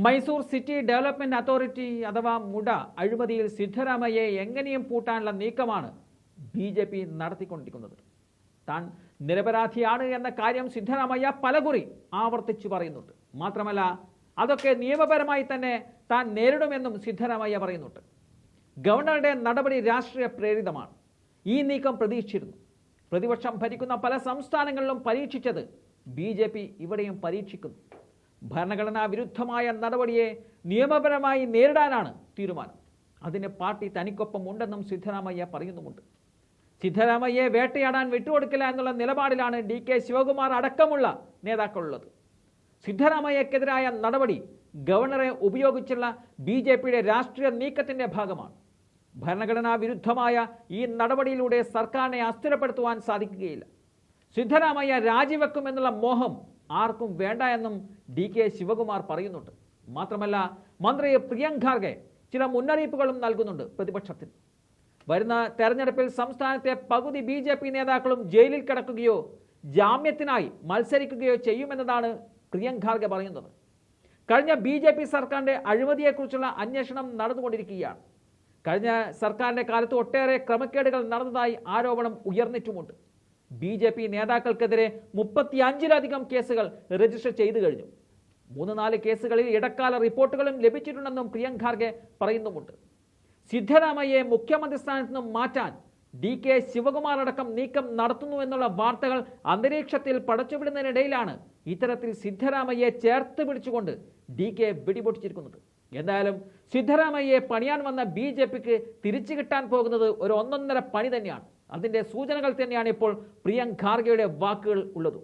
Mysore city development authority അഥവാ മുഡ അഴിമതിയിൽ സിദ്ധരാമയ്യയെ എങ്ങനെയും പൂട്ടാനുള്ള നീക്കമാണ് BJP നടത്തിക്കൊണ്ടിരിക്കുന്നത്. താൻ നിരപരാധിയാണ് എന്ന കാര്യം സിദ്ധരാമയ്യ പലകുറി ആവർത്തിച്ചു പറയുന്നുണ്ട്. മാത്രമല്ല അതൊക്കെ നിയമപരമായി തന്നെ താൻ നേരിടുമെന്നും സിദ്ധരാമയ്യ പറയുന്നുണ്ട്. ഗവർണറുടെ നടപടി രാഷ്ട്രീയ പ്രേരിതമാണ്. ഈ നീക്കം പ്രതീക്ഷിച്ചിരുന്നു. പ്രതിപക്ഷം ഭരിക്കുന്ന പല സംസ്ഥാനങ്ങളിലും പരീക്ഷിച്ചത് BJP ഇവിടെയും പരീക്ഷിക്കുന്നു. ഭരണഘടനാ വിരുദ്ധമായ നടപടിയെ നിയമപരമായി നേരിടാനാണ് തീരുമാനം. അതിന് പാർട്ടി തനിക്കൊപ്പം ഉണ്ടെന്നും സിദ്ധരാമയ്യ പറയുന്നുമുണ്ട്. സിദ്ധരാമയ്യയെ വേട്ടയാടാൻ വിട്ടുകൊടുക്കില്ല എന്നുള്ള നിലപാടിലാണ് DK ശിവകുമാർ അടക്കമുള്ള നേതാക്കളുള്ളത്. സിദ്ധരാമയ്യക്കെതിരായ നടപടി ഗവർണറെ ഉപയോഗിച്ചുള്ള BJPയുടെ രാഷ്ട്രീയ നീക്കത്തിന്റെ ഭാഗമാണ്. ഭരണഘടനാ വിരുദ്ധമായ ഈ നടപടിയിലൂടെ സർക്കാരിനെ അസ്ഥിരപ്പെടുത്തുവാൻ സാധിക്കുകയില്ല. സിദ്ധരാമയ്യ രാജിവെക്കുമെന്നുള്ള മോഹം ആർക്കും വേണ്ട എന്നും DK ശിവകുമാർ പറയുന്നുണ്ട്. മാത്രമല്ല മന്ത്രി പ്രിയങ്ക് ഖാർഗെ ചില മുന്നറിയിപ്പുകളും നൽകുന്നുണ്ട് പ്രതിപക്ഷത്തിന്. വരുന്ന തെരഞ്ഞെടുപ്പിൽ സംസ്ഥാനത്തെ പകുതി BJP നേതാക്കളും ജയിലിൽ കിടക്കുകയോ ജാമ്യത്തിനായി മത്സരിക്കുകയോ ചെയ്യുമെന്നതാണ് പ്രിയങ്ക് ഖാർഗെ പറയുന്നത്. കഴിഞ്ഞ BJP സർക്കാരിൻ്റെ അഴിമതിയെക്കുറിച്ചുള്ള അന്വേഷണം നടന്നുകൊണ്ടിരിക്കുകയാണ്. കഴിഞ്ഞ സർക്കാരിൻ്റെ കാലത്ത് ഒട്ടേറെ ക്രമക്കേടുകൾ നടന്നതായി ആരോപണം ഉയർന്നിട്ടുമുണ്ട്. BJP നേതാക്കൾക്കെതിരെ 35-ലധികം കേസുകൾ രജിസ്റ്റർ ചെയ്തു കഴിഞ്ഞു. 3-4 കേസുകളിൽ ഇടക്കാല റിപ്പോർട്ടുകളും ലഭിച്ചിട്ടുണ്ടെന്നും പ്രിയങ്ക് ഖാർഗെ പറയുന്നുമുണ്ട്. സിദ്ധരാമയ്യയെ മുഖ്യമന്ത്രി സ്ഥാനത്ത് നിന്നും മാറ്റാൻ DK ശിവകുമാർ അടക്കം നീക്കം നടത്തുന്നു എന്നുള്ള വാർത്തകൾ അന്തരീക്ഷത്തിൽ പടച്ചുവിടുന്നതിനിടയിലാണ് ഇത്തരത്തിൽ സിദ്ധരാമയ്യയെ ചേർത്ത് പിടിച്ചുകൊണ്ട് DK വെടിപൊട്ടിച്ചിരിക്കുന്നത്. എന്തായാലും സിദ്ധരാമയ്യയെ പണിയാൻ വന്ന BJPക്ക് തിരിച്ചു കിട്ടാൻ പോകുന്നത് ഒരു ഒന്നൊന്നര പണി തന്നെയാണ്. അതിൻ്റെ സൂചനകൾ തന്നെയാണ് ഇപ്പോൾ പ്രിയങ്ക് ഖാർഗെയുടെ വാക്കുകൾ ഉള്ളത്.